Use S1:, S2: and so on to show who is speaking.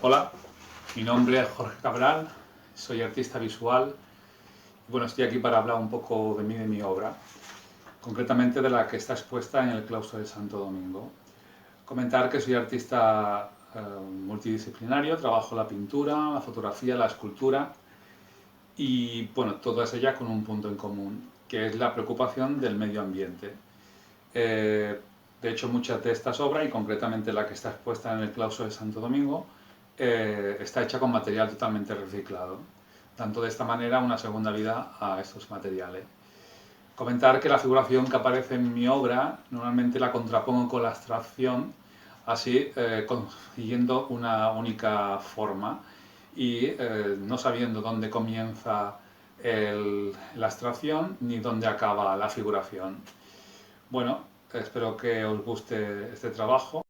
S1: Hola, mi nombre es Jorge Cabral, soy artista visual y bueno, estoy aquí para hablar un poco de mí, de mi obra, concretamente de la que está expuesta en el claustro de Santo Domingo. Comentar que soy artista multidisciplinario, trabajo la pintura, la fotografía, la escultura y bueno, todas ellas con un punto en común, que es la preocupación del medio ambiente. Eh, de hecho, muchas de estas obras, y concretamente la que está expuesta en el claustro de Santo Domingo, está hecha con material totalmente reciclado, dando de esta manera una segunda vida a estos materiales. Comentar que la figuración que aparece en mi obra normalmente la contrapongo con la abstracción, así consiguiendo una única forma y no sabiendo dónde comienza la abstracción ni dónde acaba la figuración. Bueno, espero que os guste este trabajo.